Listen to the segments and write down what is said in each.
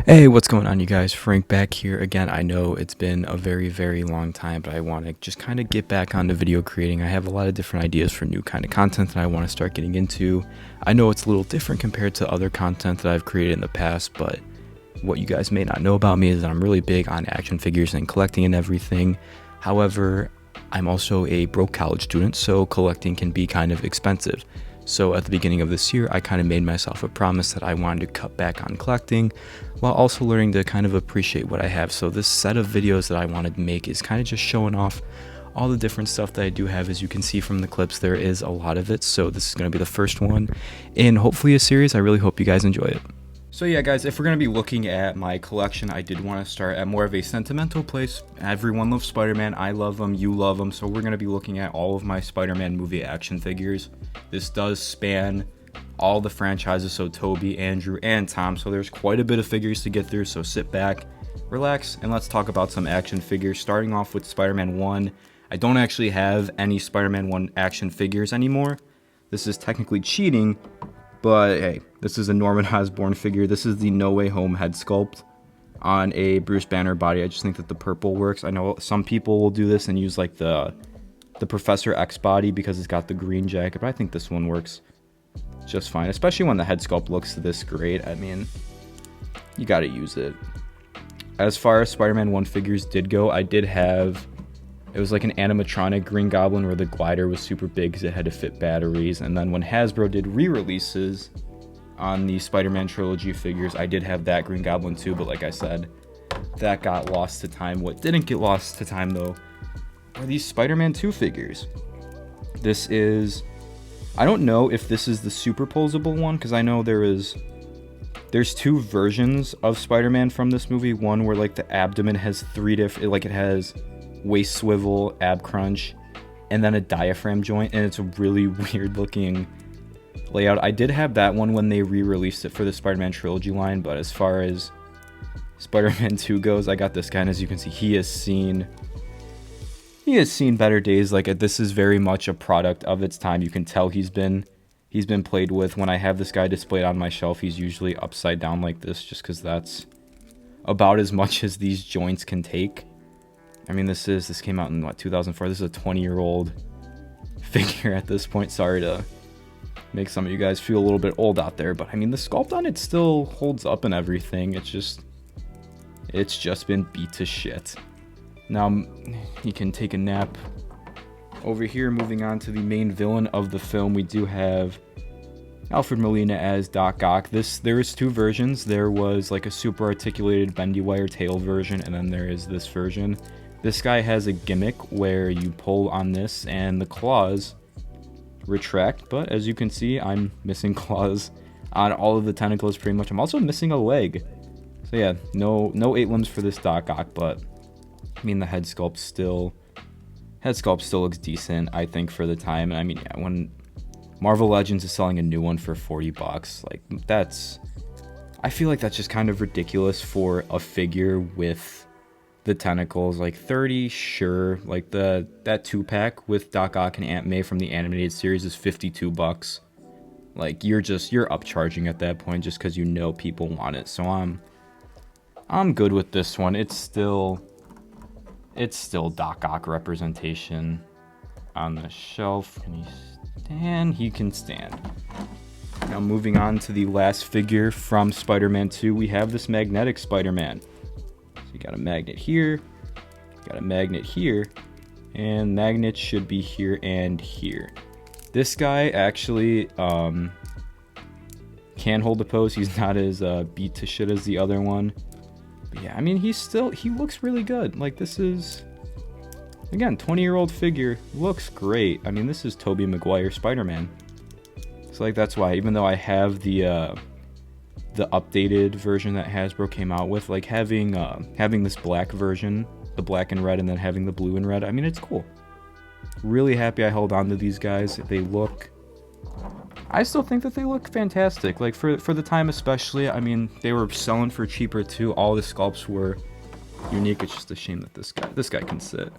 Hey, what's going on, you guys? Frank back here again. I know it's been a very, very long time, but I want to just kind of get back onto video creating. I have a lot of different ideas for new kind of content that I want to start getting into. I know it's a little different compared to other content that I've created in the past, but what you guys may not know about me is that I'm really big on action figures and collecting and everything. However, I'm also a broke college student, so collecting can be kind of expensive. So at the beginning of this year, I kind of made myself a promise that I wanted to cut back on collecting while also learning to kind of appreciate what I have. So this set of videos that I wanted to make is kind of just showing off all the different stuff that I do have. As you can see from the clips, there is a lot of it. So this is going to be the first one in hopefully a series. I really hope you guys enjoy it. So yeah, guys, if we're going to be looking at my collection, I did want to start at more of a sentimental place. Everyone loves Spider-Man. I love them. You love them. So we're going to be looking at all of my Spider-Man movie action figures. This does span all the franchises, so Tobey, Andrew, and Tom. So there's quite a bit of figures to get through. So sit back, relax, and let's talk about some action figures. Starting off with Spider-Man 1. I don't actually have any Spider-Man 1 action figures anymore. This is technically cheating, but hey, this is a Norman Osborn figure. This is the No Way Home head sculpt on a Bruce Banner body. I just think that the purple works. I know some people will do this and use like the Professor X body because it's got the green jacket, but I think this one works just fine, especially when the head sculpt looks this great. I mean, you gotta use it. As far as Spider-Man 1 figures did go, I did have, it was like an animatronic Green Goblin where the glider was super big because it had to fit batteries. And then when Hasbro did re-releases on the Spider-Man trilogy figures, I did have that Green Goblin too, but like I said, that got lost to time. What didn't get lost to time though are these Spider-Man 2 figures. This is, I don't know if this is the superposable one, because I know there's two versions of Spider-Man from this movie. One where like the abdomen has three different, like it has waist swivel, ab crunch, and then a diaphragm joint, and it's a really weird looking layout. I did have that one when they re-released it for the Spider-Man trilogy line, but as far as Spider-Man 2 goes, I got this guy, and as you can see, he has seen better days. Like, this is very much a product of its time. You can tell he's been played with. When I have this guy displayed on my shelf, he's usually upside down like this, just because that's about as much as these joints can take. I mean, this came out in what, 2004. This is a 20-year-old figure at this point. Sorry to make some of you guys feel a little bit old out there, but I mean, the sculpt on it still holds up and everything. It's just been beat to shit. Now he can take a nap. Over here, moving on to the main villain of the film, we do have Alfred Molina as Doc Ock. There is two versions. There was like a super articulated bendy wire tail version, and then there is this version. This guy has a gimmick where you pull on this and the claws retract, but as you can see, I'm missing claws on all of the tentacles pretty much. I'm also missing a leg. So yeah, no 8 limbs for this Doc Ock, but I mean, the head sculpt still looks decent, I think, for the time. And I mean, yeah, when Marvel Legends is selling a new one for $40, like, I feel like that's just kind of ridiculous for a figure with the tentacles. Like, 30, sure. Like, that 2-pack with Doc Ock and Aunt May from the animated series is $52. Like, you're upcharging at that point just because you know people want it. So I'm good with this one. It's still Doc Ock representation on the shelf. Can he stand? He can stand. Now moving on to the last figure from Spider-Man 2, we have this magnetic Spider-Man. So you got a magnet here, got a magnet here, and magnets should be here and here. This guy actually can hold the pose. He's not as beat to shit as the other one. Yeah, I mean, he looks really good. Like, this is, again, 20-year-old figure, looks great. I mean, this is Tobey Maguire Spider-Man. So, like, that's why, even though I have the updated version that Hasbro came out with, like, having this black version, the black and red, and then having the blue and red, I mean, it's cool. Really happy I held on to these guys. I still think that they look fantastic. Like, for the time especially, I mean, they were selling for cheaper too. All the sculpts were unique. It's just a shame that this guy can sit.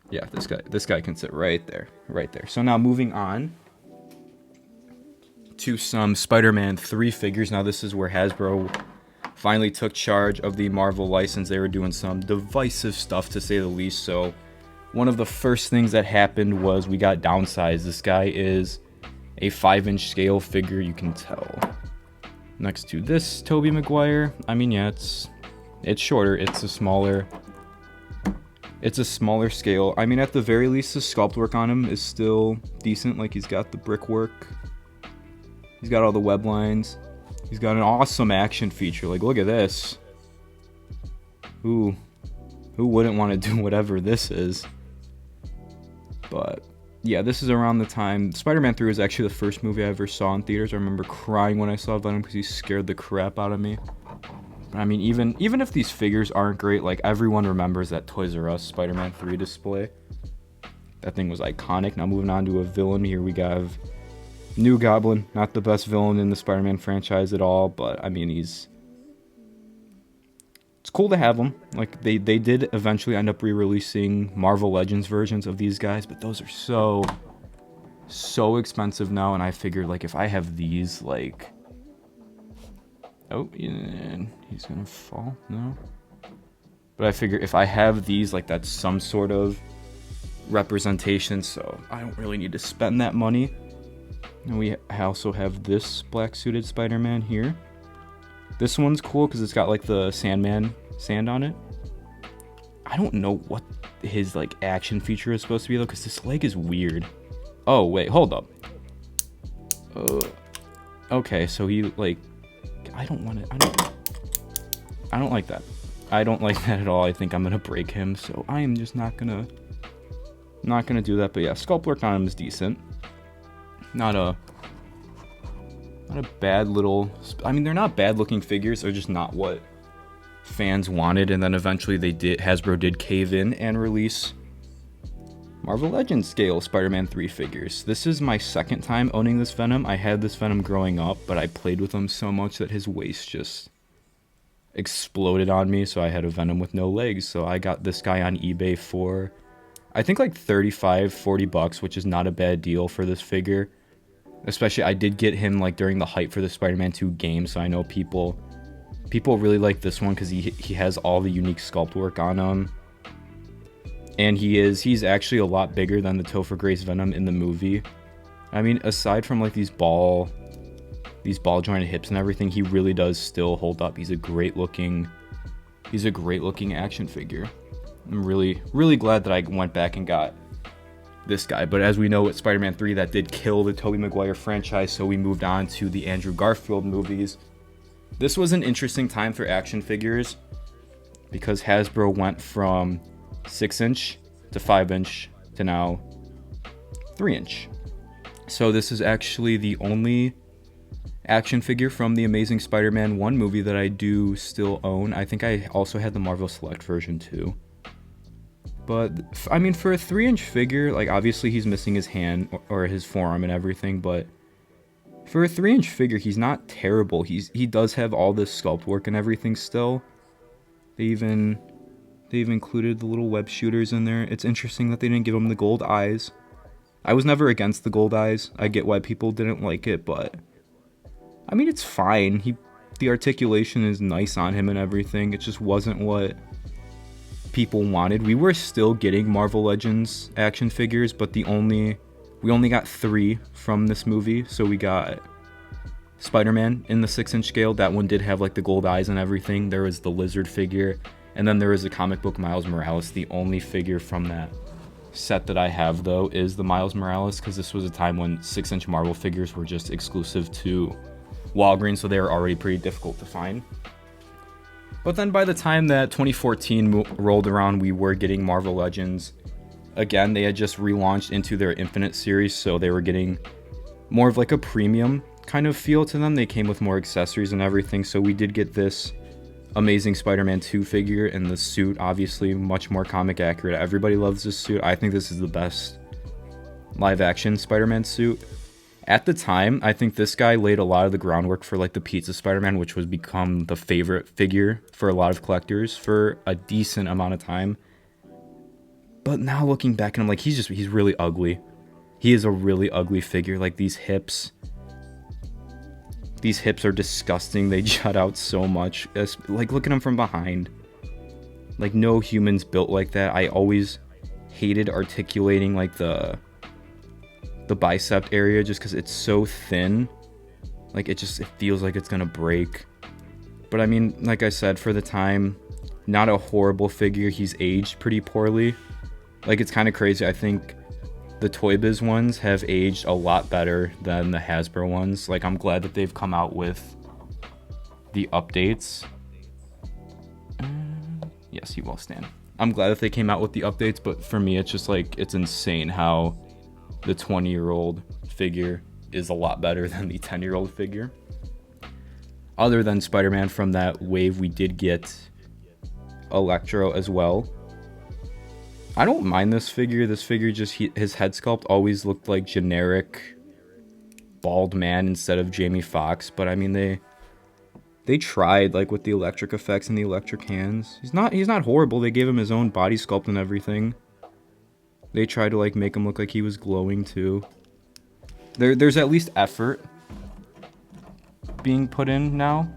Yeah, this guy can sit right there. So now moving on to some Spider-Man 3 figures. Now this is where Hasbro finally took charge of the Marvel license. They were doing some divisive stuff, to say the least. So one of the first things that happened was we got downsized. This guy is a 5-inch scale figure, you can tell. Next to this Tobey Maguire, I mean, yeah, it's shorter. It's a smaller scale. I mean, at the very least, the sculpt work on him is still decent. Like, he's got the brickwork. He's got all the web lines. He's got an awesome action feature. Like, look at this. Who wouldn't want to do whatever this is? But yeah, this is around the time Spider-Man 3 was actually the first movie I ever saw in theaters. I remember crying when I saw Venom because he scared the crap out of me. But I mean, even if these figures aren't great, like, everyone remembers that Toys R Us Spider-Man 3 display. That thing was iconic. Now moving on to a villain. Here we have New Goblin. Not the best villain in the Spider-Man franchise at all, but I mean, it's cool to have them. Like, they did eventually end up re-releasing Marvel Legends versions of these guys, but those are so expensive now, and I figured, like, if I have these, like... Oh, yeah, he's gonna fall? No? But I figure if I have these, like, that's some sort of representation, so I don't really need to spend that money. And we also have this black-suited Spider-Man here. This one's cool because it's got, like, the sand on it. I don't know what his, like, action feature is supposed to be, though, because this leg is weird. Oh, wait, hold up. Okay, so he, like... I don't like that. I don't like that at all. I think I'm gonna break him, so I am just not gonna do that. But yeah, sculpt work on him is decent. Not a bad little... I mean, they're not bad looking figures. They're just not what fans wanted. And then eventually Hasbro did cave in and release Marvel Legends scale Spider-Man 3 figures. This is my second time owning this Venom. I had this Venom growing up, but I played with him so much that his waist just exploded on me, so I had a Venom with no legs. So I got this guy on eBay for, I think, like $35-40, which is not a bad deal for this figure. Especially, I did get him, like, during the hype for the Spider-Man 2 game, so I know people really like this one because he has all the unique sculpt work on him. And he's actually a lot bigger than the Topher Grace Venom in the movie. I mean, aside from, like, these ball jointed hips and everything, he really does still hold up. He's a great looking action figure. I'm really, really glad that I went back and got this guy. But as we know, with Spider-Man 3, that did kill the Tobey Maguire franchise, so we moved on to the Andrew Garfield movies. This was an interesting time for action figures because Hasbro went from 6-inch to 5-inch to now 3-inch. So this is actually the only action figure from the Amazing Spider-Man 1 movie that I do still own. I think I also had the Marvel Select version too. But, I mean, for a 3-inch figure, like, obviously he's missing his hand or his forearm and everything, but for a 3-inch figure, he's not terrible. He does have all this sculpt work and everything still. They've included the little web shooters in there. It's interesting that they didn't give him the gold eyes. I was never against the gold eyes. I get why people didn't like it, but I mean, it's fine. The articulation is nice on him and everything. It just wasn't what people wanted. We were still getting Marvel Legends action figures, but we only got 3 from this movie. So we got Spider-Man in the 6-inch scale. That one did have, like, the gold eyes and everything. There was the lizard figure, and then there was the comic book Miles Morales. The only figure from that set that I have, though, is the Miles Morales, because this was a time when 6-inch Marvel figures were just exclusive to Walgreens, so they were already pretty difficult to find. But then by the time that 2014 rolled around, we were getting Marvel Legends. Again, they had just relaunched into their Infinite series, so they were getting more of, like, a premium kind of feel to them. They came with more accessories and everything, so we did get this Amazing Spider-Man 2 figure, and the suit, obviously much more comic accurate. Everybody loves this suit. I think this is the best live action Spider-Man suit. At the time, I think this guy laid a lot of the groundwork for, like, the Pizza Spider-Man, which was become the favorite figure for a lot of collectors for a decent amount of time. But now looking back, and I'm like, he's really ugly. He is a really ugly figure. Like, these hips, These hips are disgusting. They jut out so much. Like, look at him from behind. Like, no human's built like that. I always hated articulating, like, the bicep area just because it's so thin. Like, it feels like it's gonna break. But I mean, like I said, for the time, not a horrible figure. He's aged pretty poorly. Like, it's kind of crazy. I think the Toy Biz ones have aged a lot better than the Hasbro ones. Like, I'm glad that they've come out with the updates. Yes, he will stand. I'm glad that they came out with the updates, but for me, it's just like, it's insane how the 20-year-old figure is a lot better than the 10-year-old figure. Other than Spider-Man from that wave, we did get Electro as well. I don't mind this figure. This figure just, his head sculpt always looked like generic bald man instead of Jamie Foxx. But I mean, they tried, like, with the electric effects and the electric hands. He's not horrible. They gave him his own body sculpt and everything. They tried to, like, make him look like he was glowing too. There's at least effort being put in now.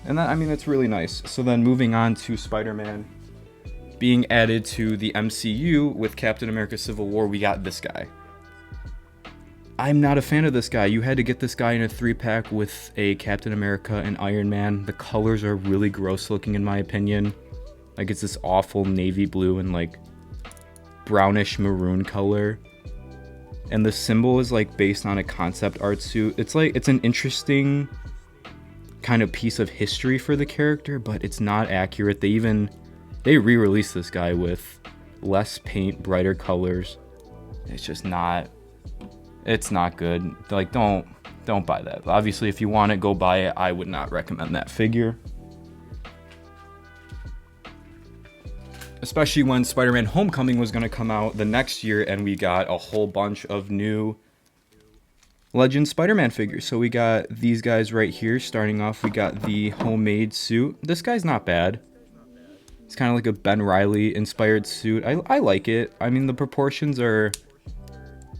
And that, I mean, that's really nice. So then moving on to Spider-Man being added to the MCU with Captain America Civil War, we got this guy. I'm not a fan of this guy. You had to get this guy in a 3-pack with a Captain America and Iron Man. The colors are really gross looking in my opinion. Like, it's this awful navy blue and like brownish maroon color. And the symbol is like based on a concept art suit. It's like, it's an interesting kind of piece of history for the character, but it's not accurate. They re-released this guy with less paint, brighter colors. It's just not, it's not good. Like, don't buy that. Obviously, if you want it, go buy it. I would not recommend that figure. Especially when Spider-Man Homecoming was going to come out the next year, and we got a whole bunch of new Legend Spider-Man figures. So we got these guys right here. Starting off, we got the homemade suit. This guy's not bad. It's kind of like a Ben Reilly inspired suit. I like it. I mean, the proportions are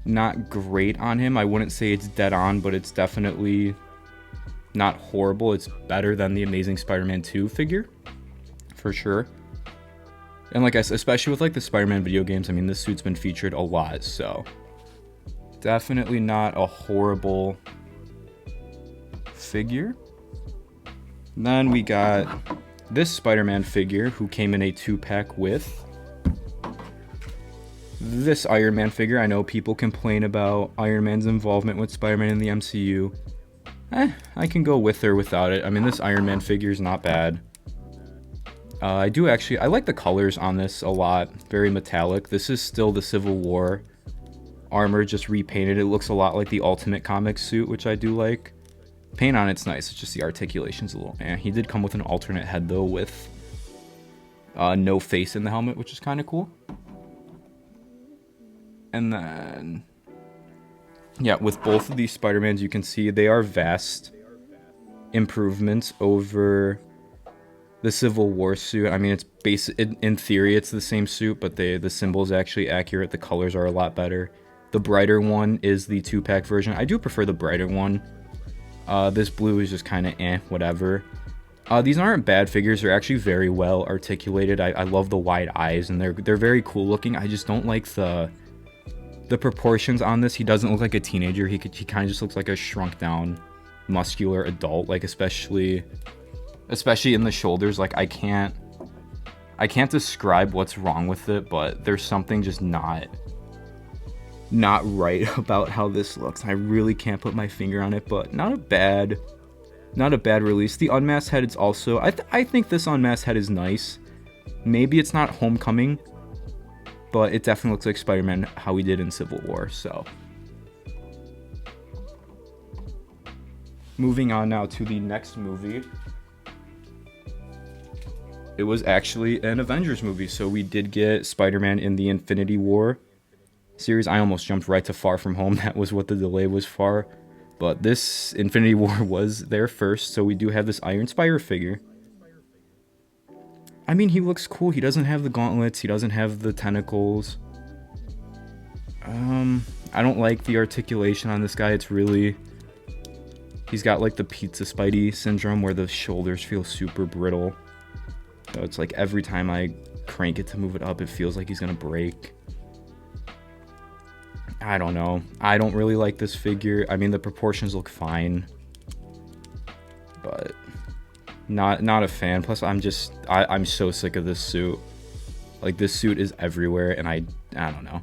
not great on him. I wouldn't say it's dead on, but it's definitely not horrible. It's better than the Amazing Spider-Man 2 figure, for sure. And like I said, especially with like the Spider-Man video games, I mean, this suit's been featured a lot, so definitely not a horrible figure. Then we got this Spider-Man figure who came in a 2-pack with this Iron Man figure. I know people complain about Iron Man's involvement with Spider-Man in the MCU. I can go with or without it. I mean, this Iron Man figure is not bad. I like the colors on this a lot. Very metallic. This is still the Civil War armor, just repainted. It looks a lot like the Ultimate Comics suit, which I do like. Paint on it's nice. It's just the articulation's a little... He did come with an alternate head, though, with no face in the helmet, which is kind of cool. And then... yeah, with both of these Spider-Mans, you can see they are vast improvements over the Civil War suit. I mean, it's in theory, it's the same suit, but the symbol is actually accurate. The colors are a lot better. The brighter one is the 2-pack version. I do prefer the brighter one. This blue is just kind of whatever. These aren't bad figures. They're actually very well articulated. I love the wide eyes, and they're very cool looking. I just don't like the proportions on this. He doesn't look like a teenager. He kind of just looks like a shrunk down, muscular adult. Like especially in the shoulders. Like I can't describe what's wrong with it, but there's something just not right about how this looks. I really can't put my finger on it, but not a bad release. The unmasked head is also, I think this unmasked head is nice. Maybe it's not Homecoming, but it definitely looks like Spider-Man how he did in Civil War. So moving on now to the next movie. It was actually an Avengers movie, so we did get Spider-Man in the Infinity War series. I almost jumped right to Far From Home. That was what the delay was for. But this Infinity War was there first, so we do have this Iron Spider figure. I mean, he looks cool. He doesn't have the gauntlets. He doesn't have the tentacles. I don't like the articulation on this guy. It's really He's got like the pizza Spidey syndrome where the shoulders feel super brittle. So it's like every time I crank it to move it up, it feels like he's gonna break. I don't know. I don't really like this figure. I mean, the proportions look fine, but not a fan. Plus, I'm so sick of this suit. Like, this suit is everywhere, and I don't know.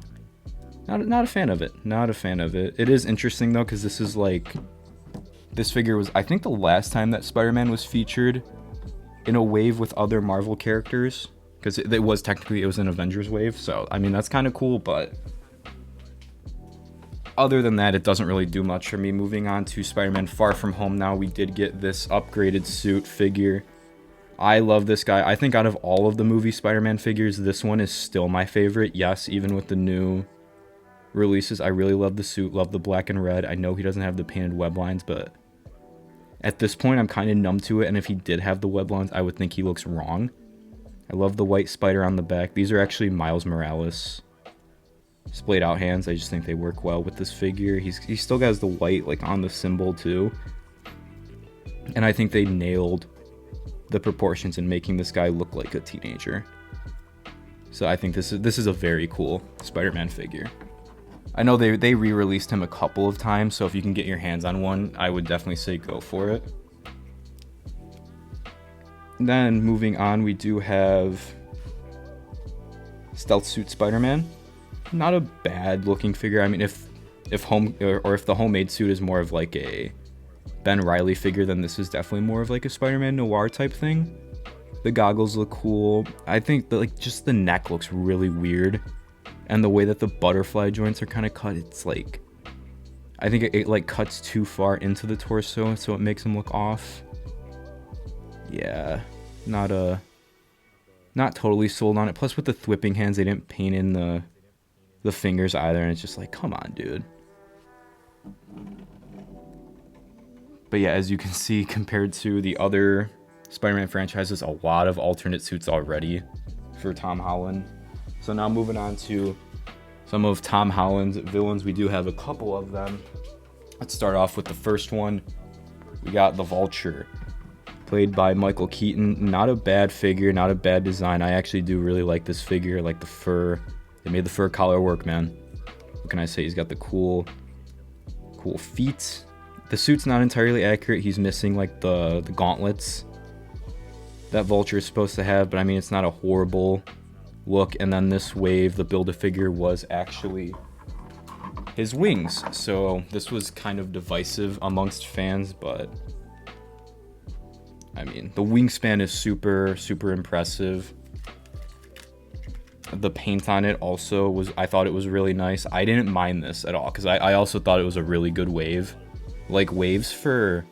Not a fan of it. Not a fan of it. It is interesting though, because this is like, this figure was, I think, the last time that Spider-Man was featured in a wave with other Marvel characters, because it was an Avengers wave. So I mean, that's kind of cool, but other than that, it doesn't really do much for me. Moving on to Spider-Man Far From Home now, we did get this upgraded suit figure. I love this guy. I think out of all of the movie Spider-Man figures, this one is still my favorite. Yes, even with the new releases, I really love the suit, love the black and red. I know he doesn't have the painted web lines, but at this point, I'm kind of numb to it, and if he did have the web lines, I would think he looks wrong. I love the white spider on the back. These are actually Miles Morales splayed out hands. I just think they work well with this figure. He still has the white like on the symbol too, and I think they nailed the proportions in making this guy look like a teenager. So I think this is a very cool Spider-Man figure. I know they re-released him a couple of times, so if you can get your hands on one, I would definitely say go for it. Then moving on, we do have Stealth Suit Spider-Man. Not a bad looking figure. I mean, if the homemade suit is more of like a Ben Reilly figure, then this is definitely more of like a Spider-Man noir type thing. The goggles look cool. I think that like just the neck looks really weird, and the way that the butterfly joints are kind of cut, it's like, I think it like cuts too far into the torso, so it makes him look off. Yeah, not totally sold on it. Plus with the thwipping hands, they didn't paint in the fingers either, and it's just like, come on, dude. But yeah, as you can see, compared to the other Spider-Man franchises, a lot of alternate suits already for Tom Holland. So now moving on to some of Tom Holland's villains. We do have a couple of them. Let's start off with the first one. We got the Vulture, played by Michael Keaton. Not a bad figure, not a bad design. I actually do really like this figure. I like the fur. They made the fur collar work, man. What can I say? He's got the cool feet. The suit's not entirely accurate. He's missing like the gauntlets that Vulture is supposed to have, but I mean, it's not a horrible look. And then this wave, the Build-A-Figure was actually his wings. So this was kind of divisive amongst fans, but I mean, the wingspan is super, super impressive. The paint on it also I thought it was really nice. I didn't mind this at all, because I also thought it was a really good wave. Like, waves for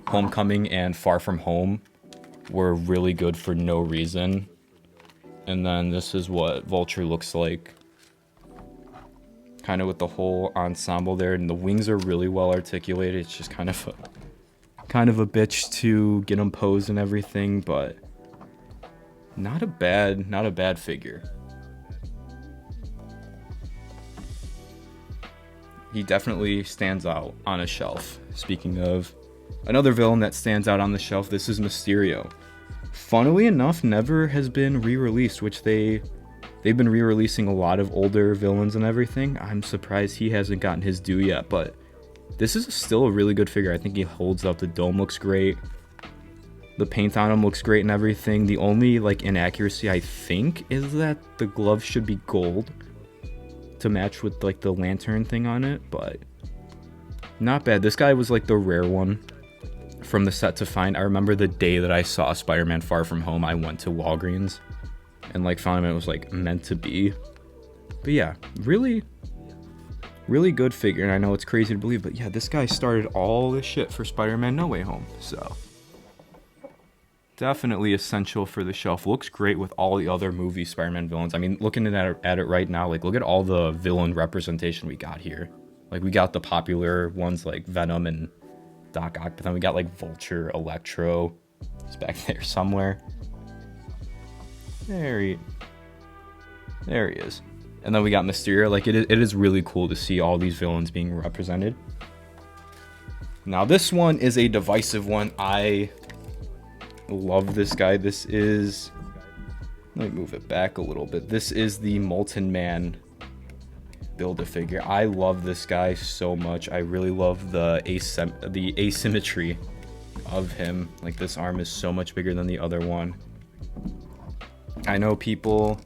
Homecoming and Far From Home were really good for no reason. And then this is what Vulture looks like, kind of with the whole ensemble there, and the wings are really well articulated. It's just kind of a bitch to get them posed and everything, but not a bad figure. He definitely stands out on a shelf. Speaking of another villain that stands out on the shelf, this is Mysterio. Funnily enough, never has been re-released, which they've been re-releasing a lot of older villains and everything. I'm surprised he hasn't gotten his due yet, but this is still a really good figure. I think he holds up. The dome looks great. The paint on him looks great and everything. The only like inaccuracy, I think, is that the gloves should be gold to match with like the lantern thing on it, but not bad. This guy was like the rare one from the set to find. I remember the day that I saw Spider-Man Far From Home, I went to Walgreens and like found him. It was like meant to be. But yeah, really good figure. And I know it's crazy to believe, but yeah, this guy started all this shit for Spider-Man No Way Home. So definitely essential for the shelf. Looks great with all the other movie Spider-Man villains. I mean, looking at it right now, like, look at all the villain representation we got here. Like, we got the popular ones like Venom and Doc Ock, but then we got like Vulture, Electro. He's back there somewhere. There he is. And then we got Mysterio. Like, it is really cool to see all these villains being represented. Now this one is a divisive one. I love this guy. This is, let me move it back a little bit. This is the Molten Man Build-A-Figure. I love this guy so much. I really love the asymmetry of him. Like, this arm is so much bigger than the other one. I know people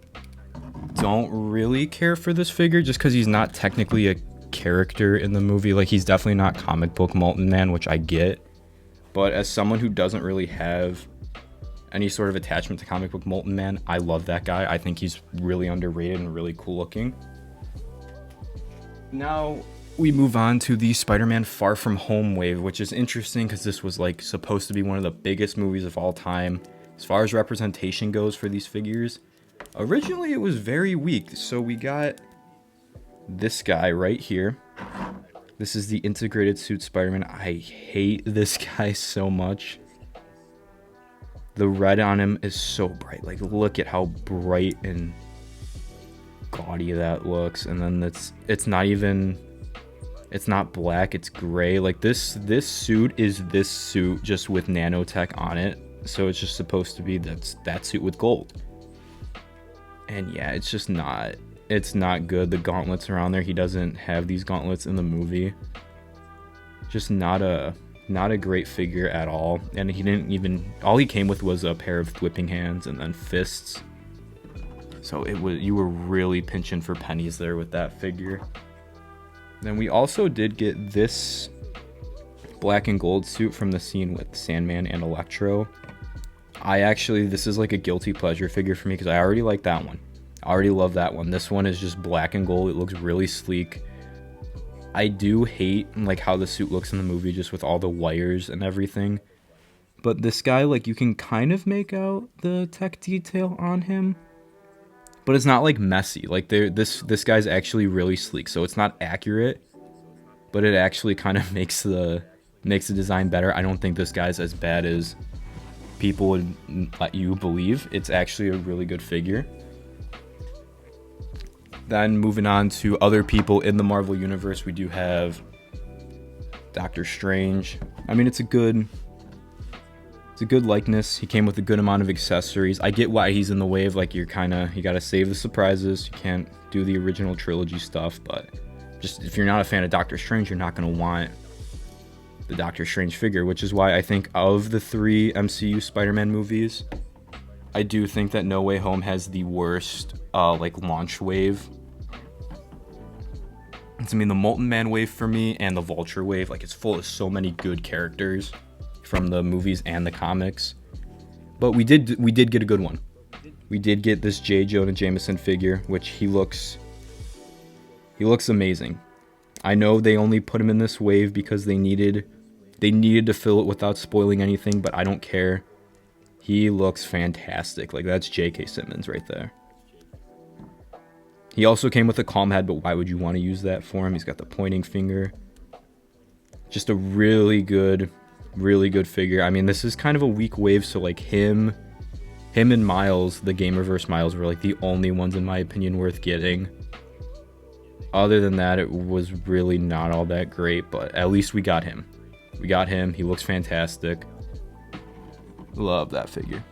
don't really care for this figure just because he's not technically a character in the movie. Like, he's definitely not comic book Molten Man, which I get. But as someone who doesn't really have any sort of attachment to comic book Molten Man, I love that guy. I think he's really underrated and really cool looking. Now we move on to the Spider-Man Far From Home wave, which is interesting because this was like supposed to be one of the biggest movies of all time as far as representation goes for these figures. Originally it was very weak, so we got this guy right here. This is the integrated suit Spider-Man. I hate this guy so much. The red on him is so bright. Like, look at how bright and gaudy that looks. And then it's not black, it's gray. Like, this suit is this suit just with nanotech on it. So it's just supposed to be that suit with gold. And yeah, it's just not, it's not good. The gauntlets are on there. He doesn't have these gauntlets in the movie. Just not a great figure at all. And he didn't even, all he came with was a pair of whipping hands and then fists. So you were really pinching for pennies there with that figure. Then we also did get this black and gold suit from the scene with Sandman and Electro. This is like a guilty pleasure figure for me because I already like that one. I already love that one. This one is just black and gold. It looks really sleek. I do hate like how the suit looks in the movie just with all the wires and everything. But this guy, like, you can kind of make out the tech detail on him. But it's not like messy. Like, this guy's actually really sleek. So it's not accurate, but it actually kind of makes the design better. I don't think this guy's as bad as people would let you believe. It's actually a really good figure. Then moving on to other people in the Marvel Universe, we do have Doctor Strange. I mean, it's a good likeness. He came with a good amount of accessories. I get why he's in the wave. Like, you gotta save the surprises. You can't do the original trilogy stuff, but just if you're not a fan of Doctor Strange, you're not gonna want the Doctor Strange figure, which is why I think of the 3 MCU Spider-Man movies, I do think that No Way Home has the worst like launch wave. I mean, the Molten Man wave for me and the Vulture wave, like, it's full of so many good characters from the movies and the comics. But we did get a good one. We did get this J. Jonah Jameson figure, which he looks amazing. I know they only put him in this wave because they needed to fill it without spoiling anything, but I don't care. He looks fantastic. Like, that's J.K. Simmons right there. He also came with a calm head, but why would you want to use that for him? He's got the pointing finger. Just a really good figure. I mean, this is kind of a weak wave, so like him and Miles, the Gamerverse Miles, were like the only ones in my opinion worth getting. Other than that, it was really not all that great, but at least we got him. He looks fantastic. Love that figure.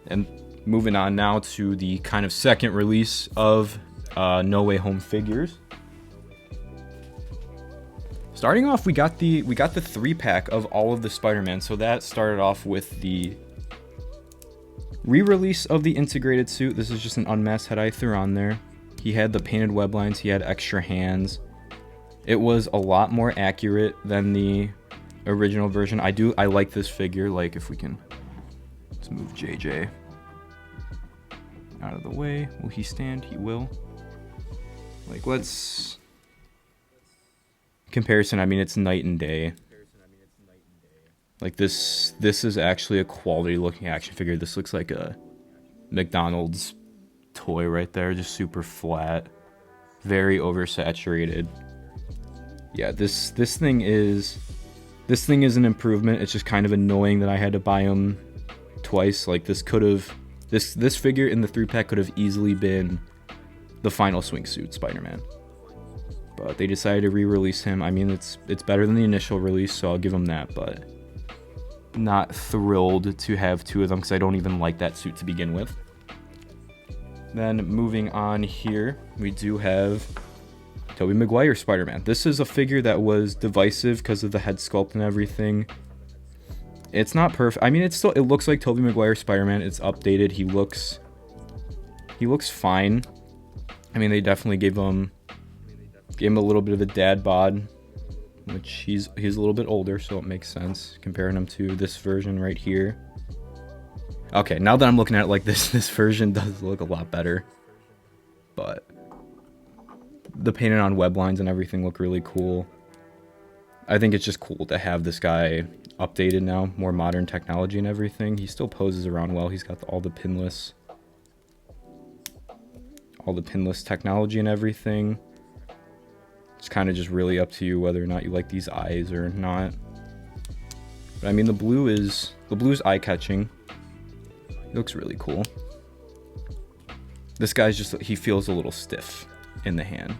And moving on now to the kind of second release of No Way Home figures. Starting off, we got the 3-pack of all of the Spider-Man. So that started off with the re-release of the integrated suit. This is just an unmasked head I threw on there. He had the painted web lines. He had extra hands. It was a lot more accurate than the original version. I like this figure. Like, if we can, let's move JJ out of the way. Will he stand? He will. Like, let's comparison. I mean, it's night and day. Like, this is actually a quality looking action figure. This looks like a McDonald's toy right there, just super flat, very oversaturated. Yeah, this thing is an improvement. It's just kind of annoying that I had to buy him twice. Like, this figure in the 3-pack could have easily been the final swing suit Spider-Man. but they decided to re-release him. I mean, it's better than the initial release, so I'll give them that, but not thrilled to have two of them because I don't even like that suit to begin with. Then moving on here, we do have Tobey Maguire Spider-Man. This is a figure that was divisive because of the head sculpt and everything. It's not perfect. I mean, it looks like Tobey Maguire Spider-Man. It's updated. He looks fine. I mean, they definitely gave him a little bit of a dad bod, which he's a little bit older, so it makes sense comparing him to this version right here. Okay, now that I'm looking at it like this version does look a lot better, but the painted on web lines and everything look really cool. I think it's just cool to have this guy updated now, more modern technology and everything. He still poses around well. He's got all the pinless technology and everything. It's kind of just really up to you whether or not you like these eyes or not. But I mean, the blue is eye-catching. He looks really cool. This guy's he feels a little stiff in the hand.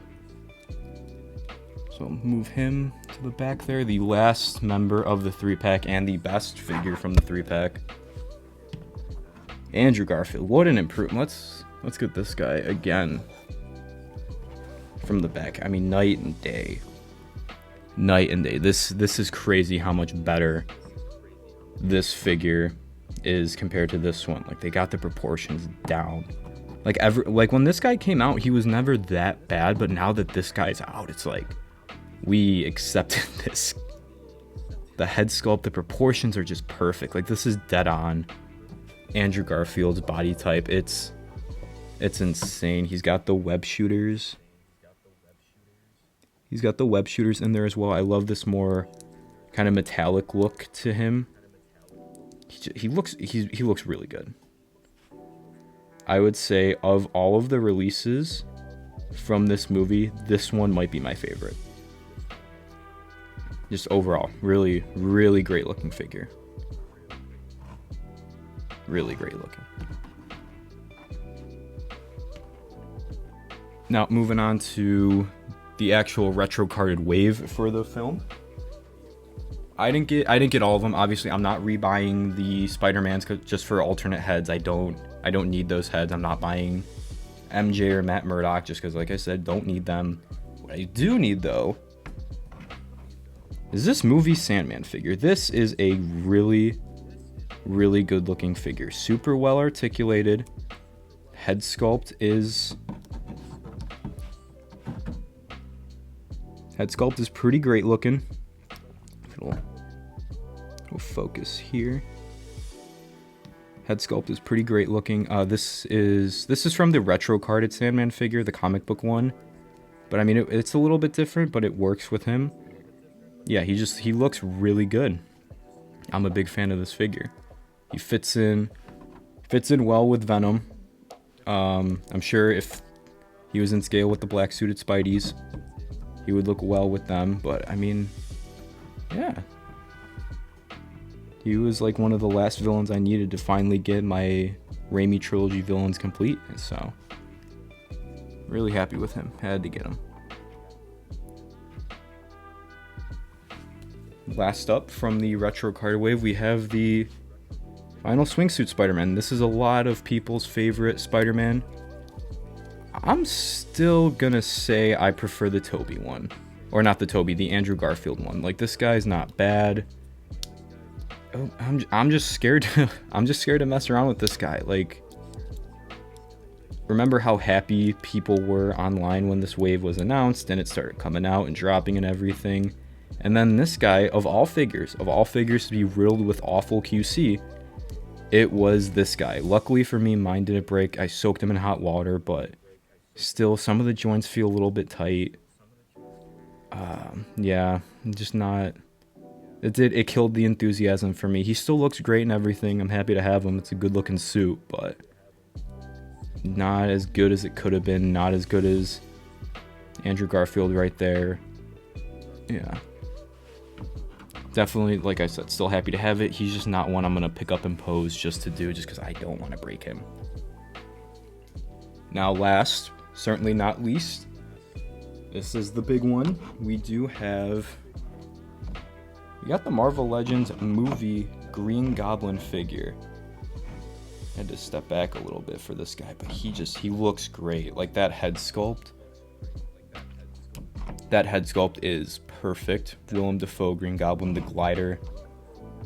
So move him to the back there. The last member of the 3-pack and the best figure from the 3-pack. Andrew Garfield. What an improvement. Let's get this guy again from the back. I mean, night and day. Night and day. This is crazy how much better this figure is compared to this one. Like, they got the proportions down. Like when this guy came out, he was never that bad, but now that this guy's out, it's like we accepted this. The head sculpt, the proportions are just perfect. Like, this is dead on Andrew Garfield's body type. It's insane. He's got the web shooters. He's got the web shooters in there as well. I love this more kind of metallic look to him. He looks really good. I would say of all of the releases from this movie, this one might be my favorite. Just overall, really, really great looking figure. Really great looking. Now, moving on to the actual retro carded wave for the film. I didn't get all of them. Obviously, I'm not rebuying the Spider-Mans just for alternate heads. I don't need those heads. I'm not buying MJ or Matt Murdock just because, like I said, don't need them. What I do need, though, is this movie Sandman figure. This is a really, really good looking figure. Super well articulated. Head sculpt is pretty great looking. We'll focus here. Head sculpt is pretty great looking. This is from the retro carded Sandman figure, the comic book one. But I mean, it's a little bit different, but it works with him. Yeah, he looks really good. I'm a big fan of this figure. He fits in well with Venom. I'm sure if he was in scale with the black suited Spideys, he would look well with them. But I mean, yeah. He was like one of the last villains I needed to finally get my Raimi trilogy villains complete. So, really happy with him. Had to get him. Last up from the retro card wave, we have the final swingsuit Spider-Man. This is a lot of people's favorite Spider-Man. I'm still gonna say I prefer the Tobey one. Or not the Tobey, the Andrew Garfield one. Like, this guy's not bad. Oh, I'm just scared. I'm just scared to mess around with this guy. Like, remember how happy people were online when this wave was announced and it started coming out and dropping and everything. And then this guy, of all figures to be riddled with awful QC, it was this guy. Luckily for me, mine didn't break. I soaked him in hot water, but still, some of the joints feel a little bit tight. Yeah, just not. It killed the enthusiasm for me. He still looks great and everything. I'm happy to have him. It's a good looking suit, but not as good as it could have been. Not as good as Andrew Garfield right there. Yeah. Definitely, like I said, still happy to have it. He's just not one I'm going to pick up and pose just because I don't want to break him. Now last, certainly not least, This is the big one. We got the Marvel Legends movie Green Goblin figure. I had to step back a little bit for this guy, but he looks great. Like that head sculpt. That head sculpt is perfect. Willem Dafoe Green Goblin, the glider.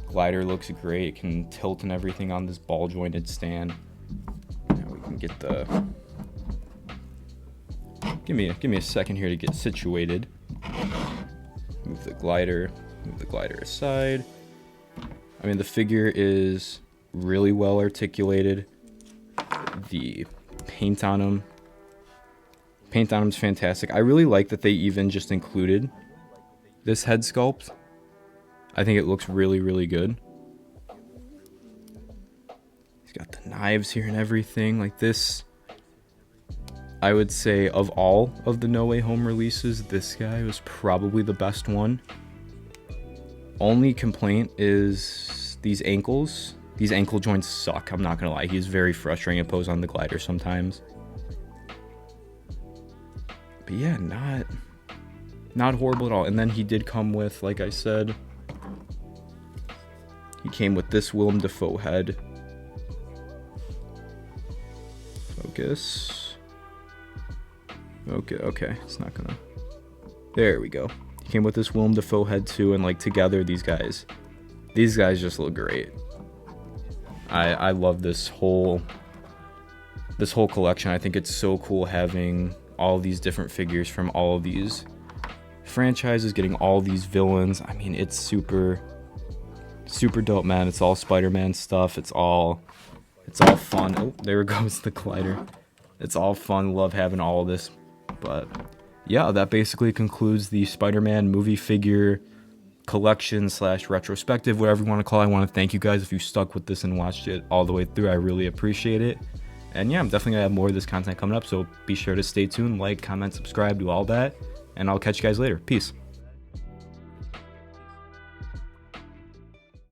Glider looks great. It can tilt and everything on this ball jointed stand. Now we can get the. Give me a second here to get situated. Move the glider aside. I mean, the figure is really well articulated. The paint on him is fantastic. I really like that they even just included this head sculpt. I think it looks really, really good. He's got the knives here and everything. Like this, I would say of all of the No Way Home releases, this guy was probably the best one. Only complaint is these ankles. These ankle joints suck, I'm not gonna lie. He's very frustrating to pose on the glider sometimes. But yeah, not horrible at all. And then he did come with, like I said, he came with this Willem Dafoe head. Focus. Okay, it's not gonna. There we go. He came with this Willem Dafoe head too, and like together these guys just look great. I love this whole collection. I think it's so cool having all these different figures from all of these franchises, getting all these villains. I mean, it's super dope, man. It's all Spider-Man stuff. It's all fun. Oh, there goes the glider. It's all fun. Love having all of this. But yeah, that basically concludes the Spider-Man movie figure collection / retrospective, whatever you want to call it. I want to thank you guys if you stuck with this and watched it all the way through. I really appreciate it. And yeah, I'm definitely gonna have more of this content coming up, so be sure to stay tuned, like, comment, subscribe, do all that, and I'll catch you guys later. Peace.